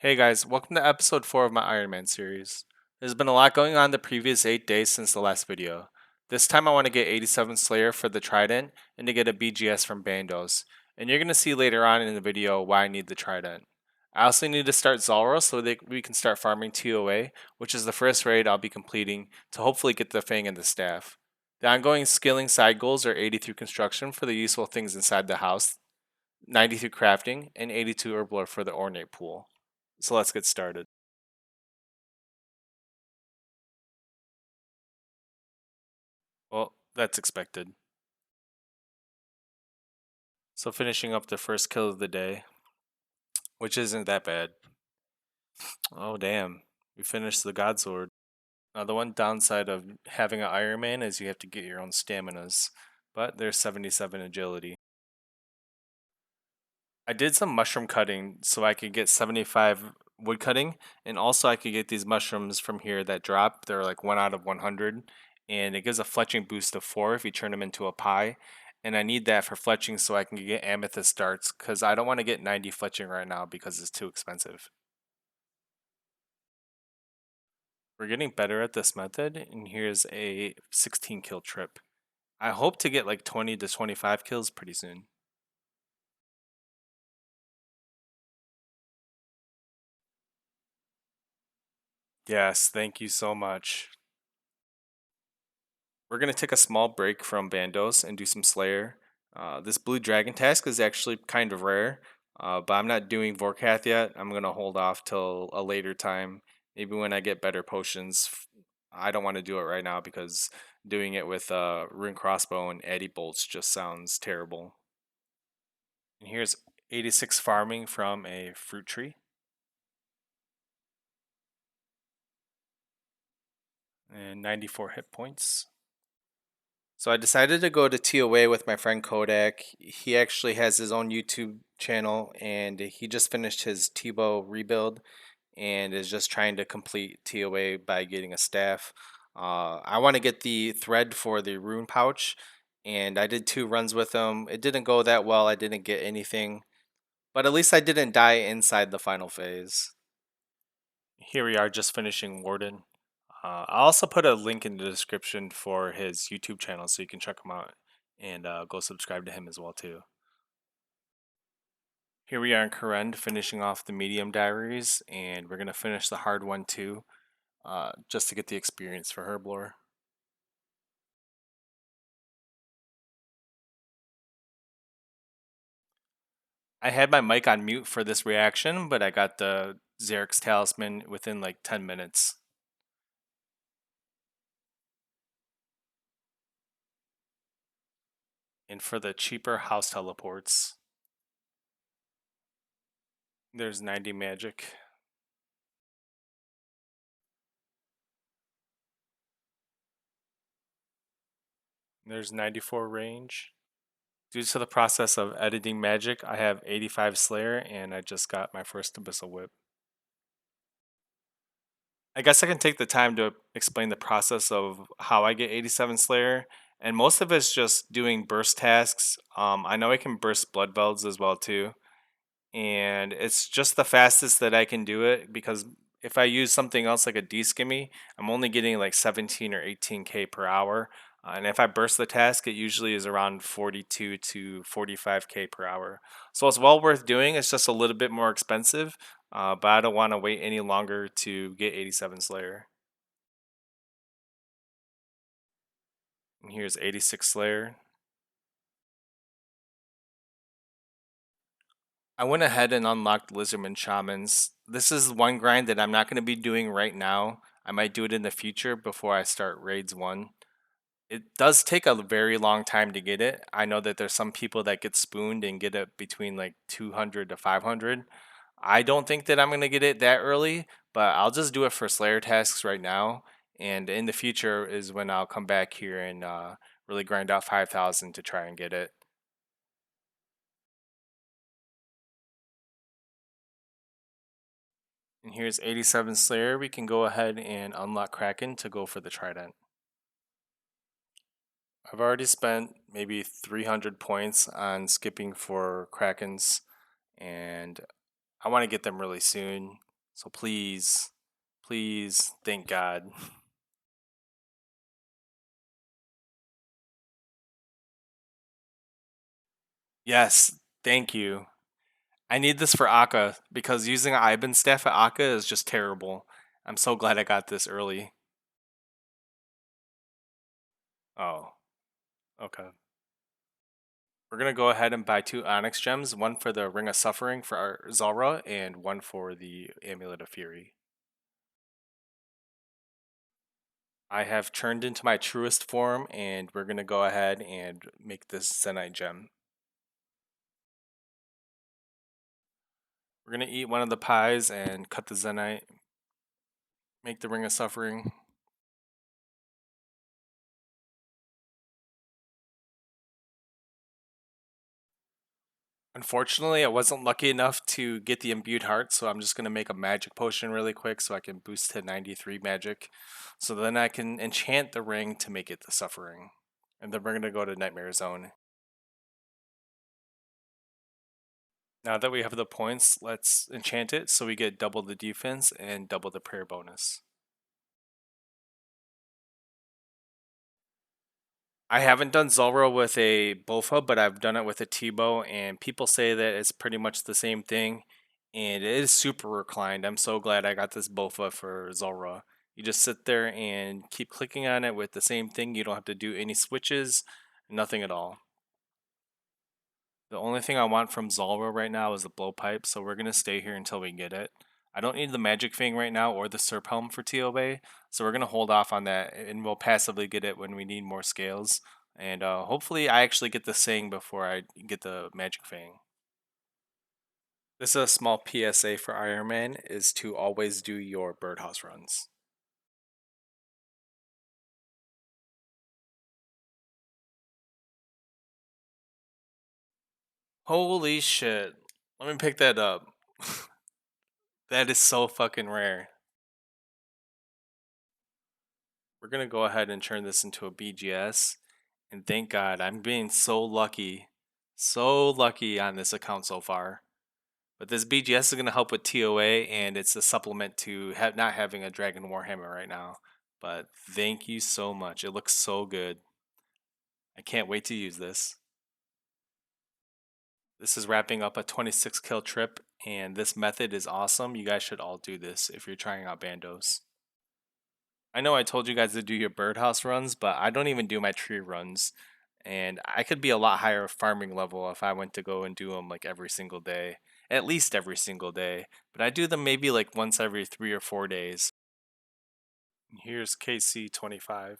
Hey guys, welcome to episode 4 of my Ironman series. There's been a lot going on the previous 8 days since the last video. This time I want to get 87 Slayer for the Trident and to get a BGS from Bandos. And you're going to see later on in the video why I need the Trident. I also need to start Zalro so that we can start farming TOA, which is the first raid I'll be completing to hopefully get the Fang and the Staff. The ongoing skilling side goals are 80 through construction for the useful things inside the house, 90 through crafting, and 82 herblore for the ornate pool. So let's get started. Well, that's expected. So finishing up the first kill of the day, which isn't that bad. Oh damn, we finished the God Sword. Now the one downside of having an Ironman is you have to get your own staminas, but there's 77 agility. I did some mushroom cutting so I could get 75 wood cutting, and also I could get these mushrooms from here that drop. They're like 1 out of 100, and it gives a fletching boost of 4 if you turn them into a pie. And I need that for fletching so I can get amethyst darts because I don't want to get 90 fletching right now because it's too expensive. We're getting better at this method, and here's a 16 kill trip. I hope to get like 20 to 25 kills pretty soon. Yes, thank you so much. We're going to take a small break from Bandos and do some Slayer. This Blue Dragon task is actually kind of rare, but I'm not doing Vorkath yet. I'm going to hold off till a later time, maybe when I get better potions. I don't want to do it right now because doing it with Rune Crossbow and Eddy Bolts just sounds terrible. And here's 86 farming from a fruit tree. And 94 hit points. So I decided to go to TOA with my friend Kodak. He actually has his own YouTube channel and he just finished his T-bow rebuild and is just trying to complete TOA by getting a staff. I want to get the thread for the rune pouch and I did 2 runs with him. It didn't go that well. I didn't get anything, but at least I didn't die inside the final phase. Here we are just finishing Warden. I'll also put a link in the description for his YouTube channel so you can check him out and go subscribe to him as well too. Here we are in Korend finishing off the medium diaries and we're going to finish the hard one too just to get the experience for Herblore. I had my mic on mute for this reaction, but I got the Xerx's Talisman within like 10 minutes. And for the cheaper house teleports, there's 90 magic. There's 94 range. Due to the process of editing magic, I have 85 Slayer and I just got my first Abyssal Whip. I guess I can take the time to explain the process of how I get 87 Slayer, and most of it's just doing burst tasks. I know I can burst Blood Velds as well too, and it's just the fastest that I can do it because if I use something else like a D-skimmy, I'm only getting like 17 or 18k per hour. And if I burst the task, it usually is around 42 to 45k per hour. So it's well worth doing. It's just a little bit more expensive, but I don't want to wait any longer to get 87 Slayer. And here's 86 Slayer. I went ahead and unlocked Lizardman Shamans. This is one grind that I'm not going to be doing right now. I might do it in the future before I start Raids 1. It does take a very long time to get it. I know that there's some people that get spooned and get it between like 200 to 500. I don't think that I'm going to get it that early, but I'll just do it for Slayer tasks right now. And in the future is when I'll come back here and really grind out 5,000 to try and get it. And here's 87 Slayer. We can go ahead and unlock Kraken to go for the Trident. I've already spent maybe 300 points on skipping for Krakens, and I want to get them really soon. So please, please, thank God. Yes, thank you. I need this for Akka because using Iban staff at Akka is just terrible. I'm so glad I got this early. Oh, okay. We're gonna go ahead and buy two Onyx gems, one for the Ring of Suffering for our Zulrah, and one for the Amulet of Fury. I have turned into my truest form, and we're gonna go ahead and make this Zenite gem. We're gonna eat one of the pies and cut the Zenite, make the Ring of Suffering. Unfortunately, I wasn't lucky enough to get the imbued heart, so I'm just going to make a magic potion really quick so I can boost to 93 magic. So then I can enchant the ring to make it the suffering. And then we're going to go to Nightmare Zone. Now that we have the points, let's enchant it so we get double the defense and double the prayer bonus. I haven't done Zulrah with a Bofa, but I've done it with a T-bow, and people say that it's pretty much the same thing, and it is super reclined. I'm so glad I got this Bofa for Zulrah. You just sit there and keep clicking on it with the same thing. You don't have to do any switches, nothing at all. The only thing I want from Zulrah right now is the blowpipe, so we're gonna stay here until we get it. I don't need the Magic Fang right now or the Serp Helm for TOA, so we're gonna hold off on that, and we'll passively get it when we need more scales. And hopefully, I actually get the Sing before I get the Magic Fang. This is a small PSA for Ironman: is to always do your birdhouse runs. Holy shit! Let me pick that up. That is so fucking rare. We're gonna go ahead and turn this into a BGS. And thank God, I'm being so lucky on this account so far. But this BGS is going to help with TOA, and it's a supplement to not having a Dragon Warhammer right now. But thank you so much. It looks so good. I can't wait to use this. This is wrapping up a 26 kill trip, and this method is awesome. You guys should all do this if you're trying out bandos. I know I told you guys to do your birdhouse runs, but I don't even do my tree runs. And I could be a lot higher farming level if I went to go and do them like every single day, at least every single day. But I do them maybe like once every 3 or 4 days. And here's KC 25.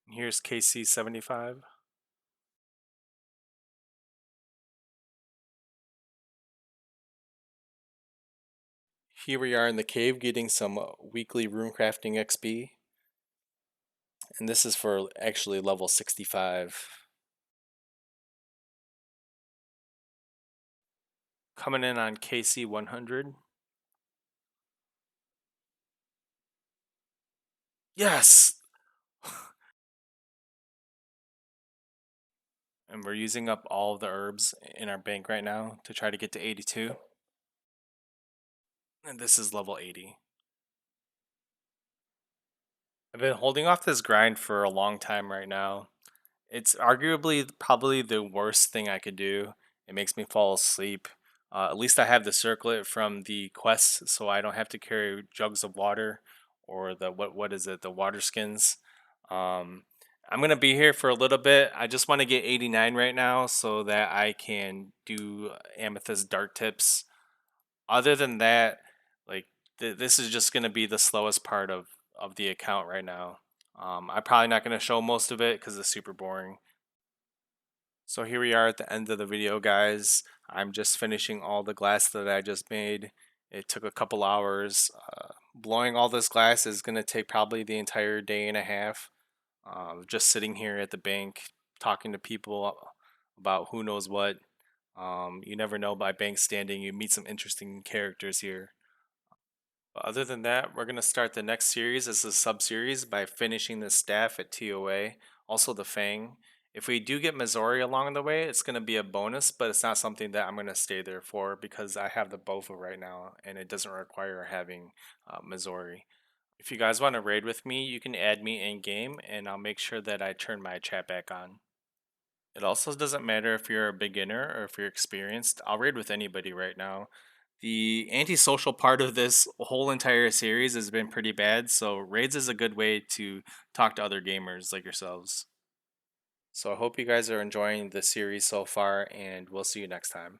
And here's KC 75. Here we are in the cave getting some weekly rune crafting XP. And this is for actually level 65. Coming in on KC 100. Yes! And we're using up all of the herbs in our bank right now to try to get to 82. And this is level 80. I've been holding off this grind for a long time right now. It's arguably probably the worst thing I could do. It makes me fall asleep. At least I have the circlet from the quests, so I don't have to carry jugs of water or the what is it, the water skins. Um, I'm gonna be here for a little bit. I just want to get 89 right now so that I can do amethyst dart tips. Other than that, like this is just gonna be the slowest part of the account right now. I'm probably not gonna show most of it because it's super boring. So here we are at the end of the video, guys. I'm just finishing all the glass that I just made. It took a couple hours. Blowing all this glass is gonna take probably the entire day and a half. Just sitting here at the bank talking to people about who knows what. You never know by bank standing. You meet some interesting characters here. But other than that, we're going to start the next series as a sub series by finishing the staff at TOA, also the Fang. If we do get Missouri along the way, it's going to be a bonus, but it's not something that I'm going to stay there for because I have the BOFA right now and it doesn't require having Missouri. If you guys want to raid with me, you can add me in game and I'll make sure that I turn my chat back on. It also doesn't matter if you're a beginner or if you're experienced. I'll raid with anybody right now. The antisocial part of this whole entire series has been pretty bad, so raids is a good way to talk to other gamers like yourselves. So I hope you guys are enjoying the series so far, and we'll see you next time.